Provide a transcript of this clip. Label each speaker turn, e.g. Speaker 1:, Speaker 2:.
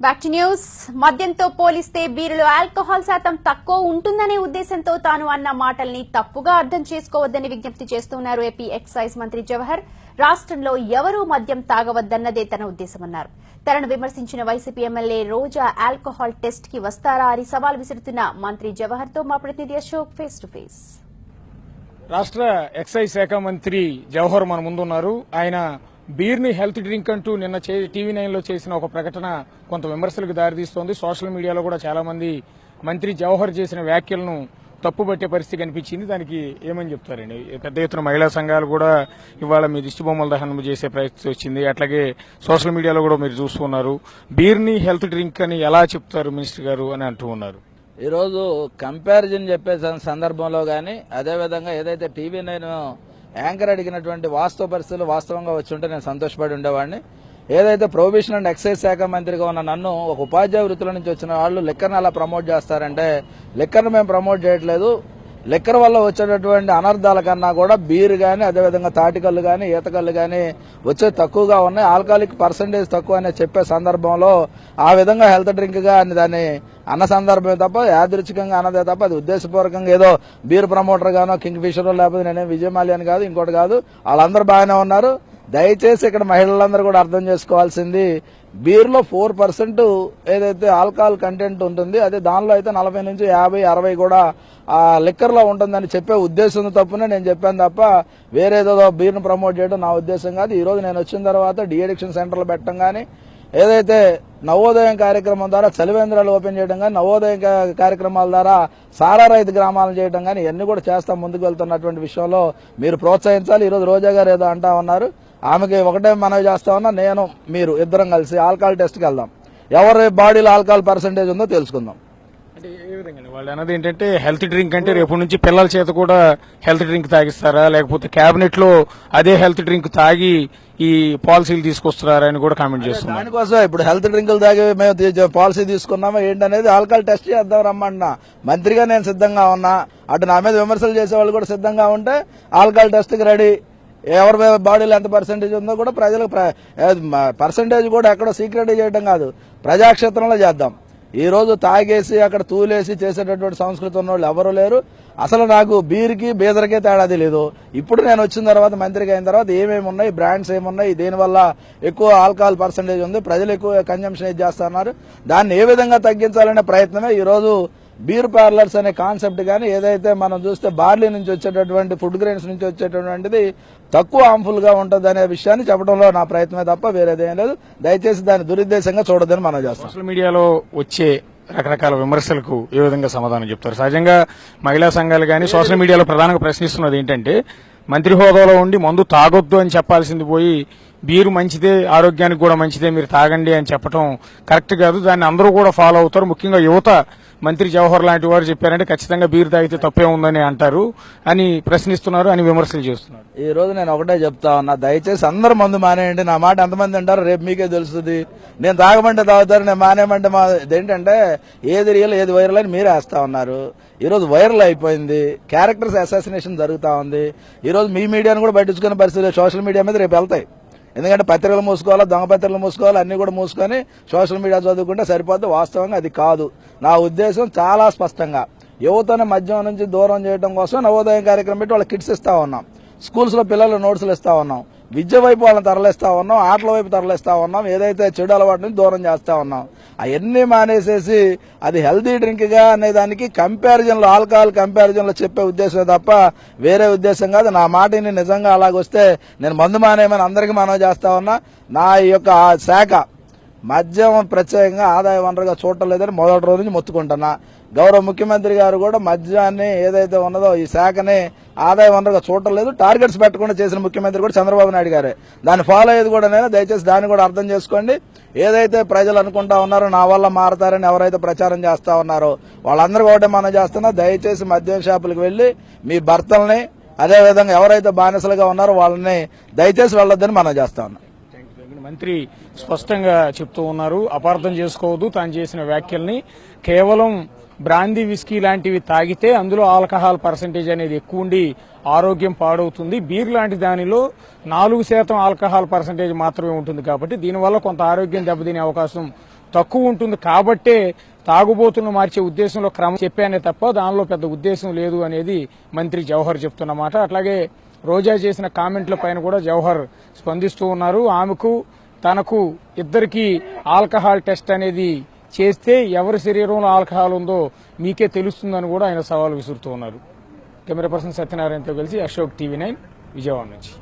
Speaker 1: Back to news. మద్యంతో పోలిస్తే బీరులో alcohol శాతం తక్కువ ఉంటుందనే ఉద్దేశంతో తాను అన్న మాటల్ని తప్పుగా అర్థం చేసుకోవద్దని విజ్ఞప్తి చేస్తున్నారు ఏపీ ఎక్సైజ్ మంత్రి జవహర్. రాష్ట్రంలో ఎవరూ మద్యం తాగవద్దన్నదే తన ఉద్దేశమన్నారు. తనను విమర్శించిన వైసీపీ ఎమ్మెల్యే రోజా ఆల్కహాల్ టెస్ట్ కి వస్తారా అని సవాల్ విసురుతున్న మంత్రి జవహర్ తో మా ప్రతినిధి అశోక్ ఫేస్ టు ఫేస్.
Speaker 2: రాష్ట్ర ఎక్సైజ్ శాఖ మంత్రి జవహర్ మన ముందున్నారు. ఆయన బీర్ ని హెల్త్ డ్రింక్ అంటూ నిన్న TV9 లో చేసిన ఒక ప్రకటన కొంత విమర్శలకు దారితీస్తోంది. సోషల్ మీడియాలో కూడా చాలా మంది మంత్రి జవహర్ చేసిన వ్యాఖ్యలను తప్పుబట్టే పరిస్థితి కనిపించింది. దానికి ఏమని చెప్తారండి? పెద్ద ఎత్తున మహిళా సంఘాలు కూడా ఇవాళ మీ దిష్టి బొమ్మల దహనం చేసే పరిస్థితి వచ్చింది. అట్లాగే సోషల్ మీడియాలో కూడా మీరు చూస్తున్నారు. బీర్ ని హెల్త్ డ్రింక్ అని ఎలా చెప్తారు మినిస్టర్ గారు అని అంటూ ఉన్నారు.
Speaker 3: ఈరోజు కంపారిజన్ చెప్పే సందర్భంలో కానీ అదేవిధంగా ఏదైతే TV9 యాంకర్ అడిగినటువంటి వాస్తవ పరిస్థితులు వాస్తవంగా వచ్చి ఉంటే నేను సంతోషపడి ఉండేవాడిని. ఏదైతే ప్రొహిబిషన్ అండ్ ఎక్సైజ్ శాఖ మంత్రిగా ఉన్న నన్ను ఒక ఉపాధ్యాయ వృత్తుల నుంచి వచ్చిన వాళ్ళు లిక్కర్ని అలా ప్రమోట్ చేస్తారంటే, లిక్కర్ని మేము ప్రమోట్ చేయట్లేదు. లిక్కర్ వల్ల వచ్చేటటువంటి అనర్థాల కన్నా కూడా బీర్ కానీ అదేవిధంగా తాటికల్లు కానీ ఈతకల్లు కానీ వచ్చే తక్కువగా ఉన్నాయి. ఆల్కహాలిక్ పర్సంటేజ్ తక్కువ అని చెప్పే సందర్భంలో ఆ విధంగా హెల్త్ డ్రింక్ గా దాన్ని అన్న సందర్భమే తప్ప యాదృచ్ఛికంగా అన్నదే తప్ప అది ఉద్దేశపూర్వకంగా ఏదో బీర్ ప్రమోటర్ గానో కింగ్ ఫిషర్ లేకపోతే నేనే విజయమాల్య అని కాదు, ఇంకోటి కాదు. వాళ్ళందరూ బాగానే ఉన్నారు. దయచేసి ఇక్కడ మహిళలందరూ కూడా అర్థం చేసుకోవాల్సింది, బీర్లో 4% ఏదైతే ఆల్కహాల్ కంటెంట్ ఉంటుంది అదే దానిలో అయితే 40 నుంచి 50, 60 కూడా ఆ లిక్కర్లో ఉంటుందని చెప్పే ఉద్దేశం తప్పునే నేను చెప్పాను తప్ప వేరేదో బీర్ను ప్రమోట్ చేయడం నా ఉద్దేశం కాదు. ఈ రోజు నేను వచ్చిన తర్వాత డీఅడిక్షన్ సెంటర్లు పెట్టడం కానీ, ఏదైతే నవోదయం కార్యక్రమం ద్వారా చలివేంద్రాలు ఓపెన్ చేయడం కానీ, నవోదయం కార్యక్రమాల ద్వారా సారా రైతు గ్రామాలను చేయడం కానీ ఇవన్నీ కూడా చేస్తా ముందుకు వెళ్తున్నటువంటి విషయంలో మీరు ప్రోత్సహించాలి. ఈరోజు రోజా గారు ఏదో అంటా ఉన్నారు, ఆమెకి ఒకటే మనవి చేస్తా ఉన్నా, నేను మీరు ఇద్దరం కలిసి ఆల్కహాల్ టెస్ట్కి వెళ్దాం, ఎవరి బాడీలో ఆల్కహాల్ పర్సెంటేజ్ ఉందో తెలుసుకుందాం.
Speaker 2: అంటే ఏ విధంగా వాళ్ళు అన్నది ఏంటంటే హెల్త్ డ్రింక్ అంటే రేపు నుంచి పిల్లల చేత కూడా హెల్త్ డ్రింక్ తాగిస్తారా, లేకపోతే కేబినెట్ లో అదే హెల్త్ డ్రింక్ తాగి ఈ పాలసీలు తీసుకొస్తున్నారా అని కూడా కామెంట్ చేస్తున్నారు.
Speaker 3: దానికోసం ఇప్పుడు హెల్త్ డ్రింకులు తాగి మేము పాలసీ తీసుకున్నామా ఏంటనేది ఆల్కహాల్ టెస్ట్ చేద్దాం రమ్మన్నా. మంత్రిగా నేను సిద్ధంగా ఉన్నా, అటు నా మీద విమర్శలు చేసే వాళ్ళు కూడా సిద్ధంగా ఉంటే ఆల్కహాల్ టెస్ట్కి రెడీ. ఎవరి బాడీలో ఎంత పర్సెంటేజ్ ఉందో కూడా ప్రజలకు పర్సెంటేజ్ కూడా ఎక్కడో సీక్రెట్ చేయడం కాదు, ప్రజాక్షేత్రంలో చేద్దాం. ఈ రోజు తాగేసి అక్కడ తూలేసి చేసేటటువంటి సంస్కృతి ఉన్న వాళ్ళు ఎవరు లేరు. అసలు నాకు బీర్కి బీదర్కే తేడా తెలియదు. ఇప్పుడు నేను వచ్చిన తర్వాత మంత్రికి అయిన తర్వాత ఏమేమి ఉన్నాయి, బ్రాండ్స్ ఏమున్నాయి, దీనివల్ల ఎక్కువ ఆల్కహాల్ పర్సెంటేజ్ ఉంది, ప్రజలు ఎక్కువ కన్జంప్షన్ చేస్తున్నారు, దాన్ని ఏ విధంగా తగ్గించాలనే ప్రయత్నమే ఈరోజు బీర్ పార్లర్స్ అనే కాన్సెప్ట్. కానీ ఏదైతే మనం చూస్తే బార్లీ నుంచి వచ్చేటటువంటి ఫుడ్ గ్రెయిన్స్ నుంచి వచ్చేటటువంటిది తక్కువ హార్మ్ఫుల్ గా ఉంటుంది అనే విషయాన్ని చెప్పడంలో నా ప్రయత్నమే తప్ప వేరేదేం లేదు. దయచేసి దాన్ని దురుద్దేశంగా చూడొద్దని మనం చేస్తాం.
Speaker 2: సోషల్ మీడియాలో వచ్చే రకరకాల విమర్శలకు ఏ విధంగా సమాధానం చెప్తారు? సహజంగా మహిళా సంఘాలు కానీ సోషల్ మీడియాలో ప్రధానంగా ప్రశ్నిస్తున్నది ఏంటంటే, మంత్రి హోదాలో ఉండి మందు తాగొద్దు అని చెప్పాల్సింది పోయి బీరు మంచిదే, ఆరోగ్యానికి కూడా మంచిదే, మీరు తాగండి అని చెప్పడం కరెక్ట్ కాదు. దాన్ని అందరూ కూడా ఫాలో అవుతారు. ముఖ్యంగా యువత మంత్రి జవహర్ లాంటి వారు చెప్పారంటే ఖచ్చితంగా బీరు తాగితే తప్పే ఉందని అంటారు అని ప్రశ్నిస్తున్నారు అని విమర్శలు చేస్తున్నారు.
Speaker 3: ఈ రోజు నేను ఒకటే చెప్తా ఉన్నా, దయచేసి అందరూ మందు మానేయండి. నా మాట ఎంతమంది అంటారు రేపు మీకే తెలుస్తుంది. నేను తాగమంటే తాగుతారు, నేను మానేమంటే ఏంటంటే ఏది రియల్ ఏది వైరల్ అని మీరే వేస్తా ఉన్నారు. ఈ రోజు వైరల్ అయిపోయింది, క్యారెక్టర్స్ అసాసినేషన్ జరుగుతా ఉంది. ఈ రోజు మీ మీడియాను కూడా పట్టించుకునే పరిస్థితి సోషల్ మీడియా మీద రేపు వెళ్తాయి. ఎందుకంటే పత్రికలు మూసుకోవాలా, దొంగ పత్రికలు మూసుకోవాలి, అన్ని కూడా మూసుకొని సోషల్ మీడియా చదువుకుంటే సరిపోద్ది. వాస్తవంగా అది కాదు. నా ఉద్దేశం చాలా స్పష్టంగా యువతను మద్యం నుంచి దూరం చేయడం కోసం నవోదయం కార్యక్రమం పెట్టి వాళ్ళకి కిట్స్ ఇస్తా ఉన్నాం, స్కూల్స్ లో పిల్లలు నోట్స్లు ఇస్తా ఉన్నాం, విద్య వైపు వాళ్ళని తరలిస్తా ఉన్నాం, ఆటల వైపు తరలిస్తా ఉన్నాం, ఏదైతే చెడు అలవాటు నుంచి దూరం చేస్తా ఉన్నాం. అవన్నీ మానేసేసి అది హెల్తీ డ్రింక్ గా అనే దానికి కంపారిజన్లో ఆల్కహాల్ కంపారిజన్లో చెప్పే ఉద్దేశం తప్ప వేరే ఉద్దేశం కాదు. నా మాటని నిజంగా అలాగొస్తే నేను మందు మానేయమని అందరికీ మనవి చేస్తా ఉన్నా. నా యొక్క శాఖ మద్యం ప్రత్యేకంగా ఆదాయ వనరుగా చూడటం లేదని మొదటి రోజు నుంచి మొత్తుకుంటున్నా. గౌరవ ముఖ్యమంత్రి గారు కూడా మద్యాన్ని ఏదైతే ఉన్నదో ఈ శాఖని ఆదాయ వనరుగా చూడటం లేదు, టార్గెట్స్ పెట్టకుండా చేసిన ముఖ్యమంత్రి కూడా చంద్రబాబు నాయుడు గారే. దాన్ని ఫాలో అయ్యేది కూడా నేను. దయచేసి దాన్ని కూడా అర్థం చేసుకోండి. ఏదైతే ప్రజలు అనుకుంటా ఉన్నారో నా వల్ల మారతారని ఎవరైతే ప్రచారం చేస్తా ఉన్నారో వాళ్ళందరూ ఒకటే మనం చేస్తున్నా, దయచేసి మద్యం షాపులకు వెళ్లి మీ భర్తల్ని అదేవిధంగా ఎవరైతే బానిసలుగా ఉన్నారో వాళ్ళని దయచేసి వెళ్ళొద్దని మనం చేస్తా ఉన్నాం.
Speaker 2: మంత్రి స్పష్టంగా చెప్తూ ఉన్నారు, అపార్థం చేసుకోవద్దు. తాను చేసిన వ్యాఖ్యల్ని కేవలం బ్రాందీ విస్కీ లాంటివి తాగితే అందులో ఆల్కహాల్ పర్సెంటేజ్ అనేది ఎక్కువ ఉండి ఆరోగ్యం పాడవుతుంది. బీర్ లాంటి దానిలో 4% ఆల్కహాల్ పర్సెంటేజ్ మాత్రమే ఉంటుంది కాబట్టి దీనివల్ల కొంత ఆరోగ్యం దెబ్బతినే అవకాశం తక్కువ ఉంటుంది కాబట్టే తాగుబోతులను మార్చే ఉద్దేశంలో క్రమం చెప్పానే తప్ప దానిలో పెద్ద ఉద్దేశం లేదు అనేది మంత్రి జవహర్ చెప్తున్నమాట. అట్లాగే రోజా చేసిన కామెంట్ల పైన కూడా జవహర్ స్పందిస్తూ ఉన్నారు. ఆమెకు తనకు ఇద్దరికి ఆల్కహాల్ టెస్ట్ అనేది చేస్తే ఎవరి శరీరంలో ఆల్కహాల్ ఉందో మీకే తెలుస్తుందని కూడా ఆయన సవాల్ విసురుతూ ఉన్నారు. కెమెరా పర్సన్ సత్యనారాయణతో కలిసి అశోక్, టీవీ 9 విజయవాడ నుంచి.